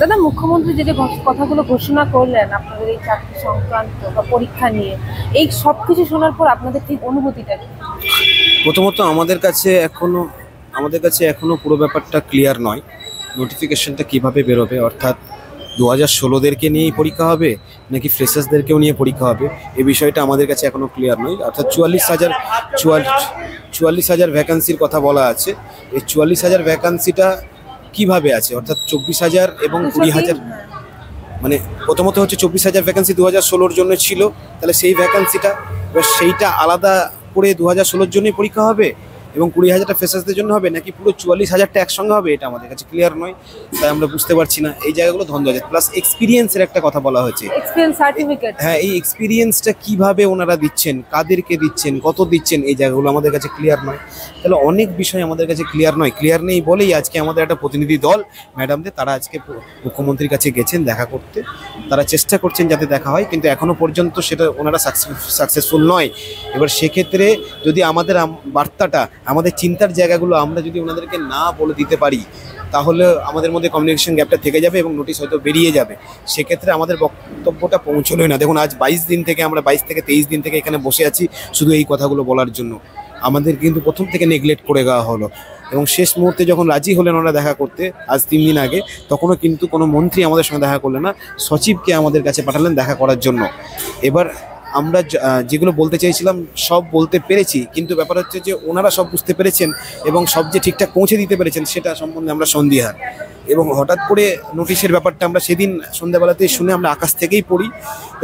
দাদা, মুখ্যমন্ত্রী যে কথাগুলো ঘোষণা করলেন আপনাদের এই চাকরি সংক্রান্ত বা পরীক্ষা নিয়ে, এই সবকিছু শোনার পর আপনাদের ঠিক অনুভূতিটা কি? প্রথমত আমাদের কাছে এখনো পুরো ব্যাপারটা ক্লিয়ার নয়। নোটিফিকেশনটা কিভাবে বেরোবে, অর্থাৎ 2016দেরকে নিয়েই পরীক্ষা হবে নাকি ফ্রেশার্সদেরকেও নিয়ে পরীক্ষা হবে, এই বিষয়টা আমাদের কাছে এখনো ক্লিয়ার নয়। অর্থাৎ 44,000 ভ্যাকান্সির কথা বলা আছে। এই 44,000 ভ্যাকান্সিটা কিভাবে আছে, অর্থাৎ 24,000 এবং 20,000, মানে প্রথমত হচ্ছে 24,000 ভ্যাকান্সি 2016-র জন্য ছিল, তাহলে সেই ভ্যাকান্সিটা এবার সেইটা আলাদা করে 2016-র জন্যই পরীক্ষা হবে এবং 20,000টা ফ্রেশার্সদের জন্য হবে, নাকি পুরো 44,000টা একসঙ্গে হবে, এটা আমাদের কাছে ক্লিয়ার নয়। তাই আমরা বুঝতে পারছি না, এই জায়গাগুলো দ্বন্দ্ব আছে। প্লাস এক্সপিরিয়েন্সের একটা কথা বলা হয়েছে, এক্সপেরিয়েন্স সার্টিফিকেট। হ্যাঁ, এই এক্সপিরিয়েন্সটা কিভাবে ওনারা দিচ্ছেন, কাদেরকে দিচ্ছেন, কত দিচ্ছেন, এই জায়গাগুলো আমাদের কাছে ক্লিয়ার নয়। তাহলে অনেক বিষয় আমাদের কাছে ক্লিয়ার নেই বলেই আজকে আমাদের একটা প্রতিনিধি দল ম্যাডামদের, তারা আজকে মুখ্যমন্ত্রীর কাছে গেছেন দেখা করতে। তারা চেষ্টা করছেন যাতে দেখা হয়, কিন্তু এখনো পর্যন্ত সেটা ওনারা সাকসেসফুল নয়। এবার সেক্ষেত্রে যদি আমাদের বার্তাটা, আমাদের চিন্তার জায়গাগুলো আমরা যদি ওনাদেরকে না বলে দিতে পারি, তাহলে আমাদের মধ্যে কমিউনিকেশন গ্যাপটা থেকে যাবে এবং নোটিশ হয়তো বেরিয়ে যাবে। সেক্ষেত্রে আমাদের বক্তব্যটা পৌঁছলোই না। দেখুন, আজ 22 দিন থেকে, আমরা 22 থেকে 23 দিন থেকে এখানে বসে আছি শুধু এই কথাগুলো বলার জন্য। আমাদের কিন্তু প্রথম থেকে নেগলেক্ট করে দেওয়া হলো এবং শেষ মুহূর্তে যখন রাজি হলেন ওরা দেখা করতে আজ 3 দিন আগে, তখনও কিন্তু কোনো মন্ত্রী আমাদের সঙ্গে দেখা করলেন না, সচিবকে আমাদের কাছে পাঠালেন দেখা করার জন্য। এবার আমরা যেগুলো বলতে চাইছিলাম সব বলতে পেরেছি, কিন্তু ব্যাপার হচ্ছে যে ওনারা সব বুঝতে পেরেছেন এবং সব যে ঠিকঠাক পৌঁছে দিতে পেরেছেন সেটা সম্বন্ধে আমরা সন্দিহান। এবং হঠাৎ করে নোটিশের ব্যাপারটা আমরা সেদিন সন্ধ্যাবেলাতেই শুনে আমরা আকাশ থেকেই পড়ি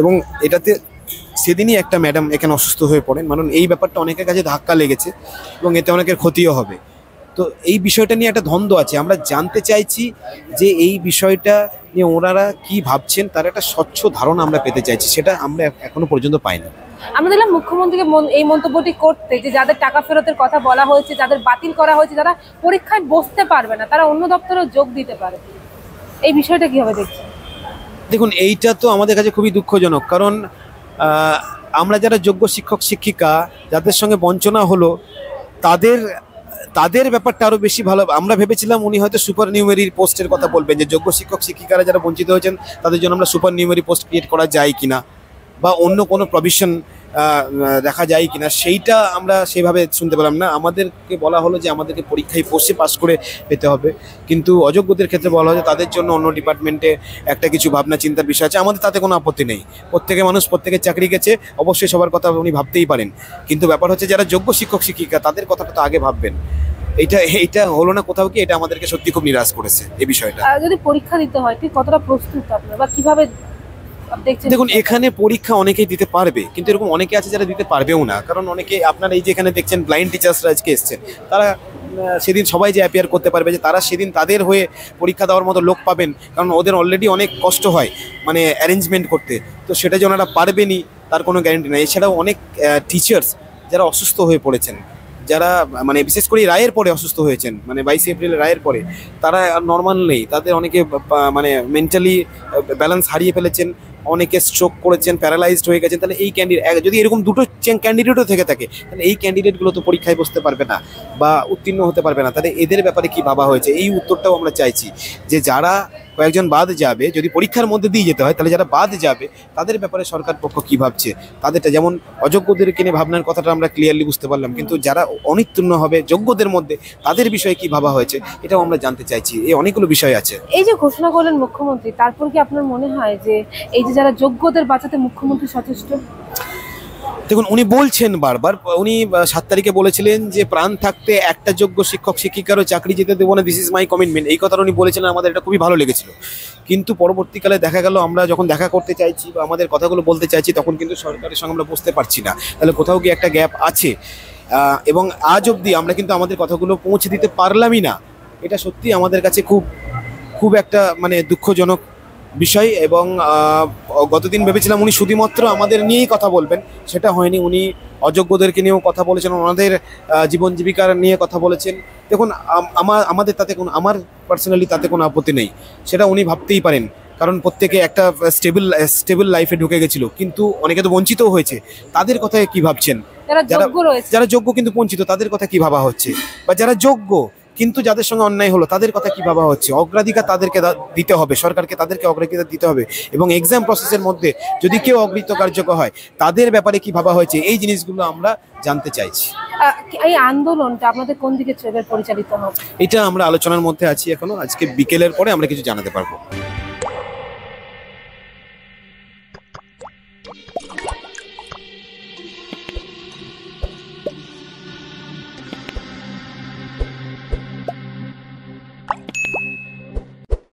এবং এটাতে সেদিনই একটা ম্যাডাম এখানে অসুস্থ হয়ে পড়েন। মানে এই ব্যাপারটা অনেকের কাছে ধাক্কা লেগেছে এবং এতে অনেকের ক্ষতিও হবে। তো এই বিষয়টা নিয়ে একটা দ্বন্দ্ব আছে। আমরা জানতে চাইছি যে এই বিষয়টা নিয়ে ওনারা কি ভাবছেন, তার একটা স্বচ্ছ ধারণা আমরা পেতে চাইছি, সেটা আমরা এখনো পর্যন্ত পাইনি। আমরা দেখলাম মুখ্যমন্ত্রীকে এই মন্তব্যটি করতে, যে যাদের টাকা ফেরতের কথা বলা হয়েছে, যাদের বাতিল করা হয়েছে, যারা পরীক্ষায় বসতে পারবে না, তারা অন্য দপ্তরেও যোগ দিতে পারে। এই বিষয়টা কিভাবে দেখছেন? দেখুন, এইটা তো আমাদের কাছে খুবই দুঃখজনক, কারণ আমরা যারা যোগ্য শিক্ষক শিক্ষিকা যাদের সঙ্গে বঞ্চনা হলো তাদের ব্যাপারটা আরো বেশি ভালো। আমরা ভেবেছিলাম উনি হয়তো সুপার নিউমেরি পোস্টের কথা বলবেন, যে যোগ্য শিক্ষক শিক্ষিকারা যারা বঞ্চিত হয়েছেন তাদের জন্য আমরা সুপার নিউমেরি পোস্ট ক্রিয়েট করা যায় কিনা বা অন্য কোনো প্রভিশন দেখা যায় কিনা, সেইটা আমরা সেভাবে শুনতে পেলাম না। আমাদেরকে বলা হলো যে আমাদেরকে পরীক্ষায় বসে পাস করে পেতে হবে, কিন্তু অযোগ্যদের ক্ষেত্রে বলা হয়েছে তাদের জন্য অন্য ডিপার্টমেন্টে একটা কিছু ভাবনা চিন্তার বিষয় আছে। আমাদের তাতে কোনো আপত্তি নেই, প্রত্যেকে মানুষ, প্রত্যেকের চাকরি গেছে, অবশ্যই সবার কথা উনি ভাবতেই পারেন, কিন্তু ব্যাপার হচ্ছে যারা যোগ্য শিক্ষক শিক্ষিকা তাদের কথাটা তো আগে ভাববেন। এইটা হলো না কোথাও কি, এটা আমাদেরকে সত্যি খুব নিরাশ করেছে এই বিষয়টা। যদি পরীক্ষা দিতে হয় ঠিক কতটা প্রস্তুত আপনারা বা কিভাবে দেখছেন? দেখুন, এখানে পরীক্ষা অনেকেই দিতে পারবে, কিন্তু এরকম অনেকে আছে যারা দিতে পারবেও না। কারণ অনেকে, আপনারা এই যে এখানে দেখছেন ব্লাইন্ড টিচার্সরা আজকে এসছেন, তারা সেদিন সবাই যে অ্যাপিয়ার করতে পারবে, যে তারা সেদিন তাদের হয়ে পরীক্ষা দেওয়ার মতো লোক পাবেন, কারণ ওদের অলরেডি অনেক কষ্ট হয় মানে অ্যারেঞ্জমেন্ট করতে, তো সেটা যে ওনারা পারবেনই তার কোনো গ্যারান্টি নেই। এছাড়াও অনেক টিচার্স যারা অসুস্থ হয়ে পড়েছেন, যারা মানে বিশেষ করে রায়ের পরে অসুস্থ হয়েছেন, মানে 22 এপ্রিল রায়ের পরে, তারা আর নর্মাল নেই। তাদের অনেকে মানে মেন্টালি ব্যালেন্স হারিয়ে ফেলেছেন, অনেকে স্ট্রোক করেছেন, প্যারালাইজড হয়ে গেছেন। তাহলে এই যদি এরকম দুটো ক্যান্ডিডেটও থেকে থাকে, তাহলে এই ক্যান্ডিডেটগুলো তো পরীক্ষায় বসতে পারবে না বা উত্তীর্ণ হতে পারবে না। তাহলে এদের ব্যাপারে কি ভাবা হয়েছে, এই উত্তরটাও আমরা চাইছি। যে যারা কয়েকজন বাদ যাবে, যদি পরীক্ষার মধ্যে দিয়ে যেতে হয়, তাহলে যারা বাদ যাবে তাদের ব্যাপারে সরকার পক্ষ কি ভাবছে, তাদেরটা যেমন অযোগ্যদেরকে নিয়ে ভাবনার কথাটা আমরা ক্লিয়ারলি বুঝতে পারলাম, কিন্তু যারা অনুত্তীর্ণ হবে যোগ্যদের মধ্যে তাদের বিষয়ে কি ভাবা হয়েছে, এটাও আমরা জানতে চাইছি। এই অনেকগুলো বিষয় আছে। এই যে ঘোষণা করলেন মুখ্যমন্ত্রী, তারপর কি আপনার মনে হয় যে এই যে যারা যোগ্যদের বাঁচাতে মুখ্যমন্ত্রী সচেষ্ট? দেখুন, উনি বলছেন বারবার, উনি 7 তারিখে বলেছিলেন যে প্রাণ থাকতে একটা যোগ্য শিক্ষক শিক্ষিকারও চাকরি যেতে দেবো না, দিস ইজ মাই কমিটমেন্ট, এই কথাটা উনি বলেছিলেন। আমাদের এটা খুবই ভালো লেগেছিল, কিন্তু পরবর্তীকালে দেখা গেল আমরা যখন দেখা করতে চাইছি বা আমাদের কথাগুলো বলতে চাইছি, তখন কিন্তু সরকারের সঙ্গে আমরা বুঝতে পারছি না। তাহলে কোথাও গিয়ে একটা গ্যাপ আছে এবং আজ অবধি আমরা কিন্তু আমাদের কথাগুলো পৌঁছে দিতে পারলামই না। এটা সত্যি আমাদের কাছে খুব একটা মানে দুঃখজনক বিষয়। এবং গতদিন ভেবেছিলাম উনি শুধুমাত্র আমাদের নিয়েই কথা বলবেন, সেটা হয়নি। উনি অযোগ্যদেরকে নিয়েও কথা বলেছেন, ওনাদের জীবন জীবিকার নিয়ে কথা বলেছেন। দেখুন, আমাদের তাতে আমার পার্সোনালি তাতে কোনো আপত্তি নেই, সেটা উনি ভাবতেই পারেন, কারণ প্রত্যেকে একটা স্টেবল লাইফে ঢুকে গেছিল, কিন্তু অনেকে তো বঞ্চিতও হয়েছে। তাদের কথায় কি ভাবছেন? যারা যোগ্য কিন্তু বঞ্চিত, তাদের কথা কি ভাবা হচ্ছে? বা যারা যোগ্য কিন্তু যাদের সঙ্গে অন্যায় হলো তাদের কথা কি ভাবা হচ্ছে? অগ্রাধিকার তাদেরকে দিতে হবে, সরকারকে তাদেরকে অগ্রাধিকার দিতে হবে। এবং এক্সাম প্রসেসের মধ্যে যদি কেউ অকৃতকার্যকর হয় তাদের ব্যাপারে কি ভাবা হয়েছে, এই জিনিসগুলো আমরা জানতে চাইছি। এই আন্দোলনটা আপনাদের কোন দিকে পরিচালিত হবে? এটা আমরা আলোচনার মধ্যে আছি এখনো, আজকে বিকেলের পরে আমরা কিছু জানাতে পারবো।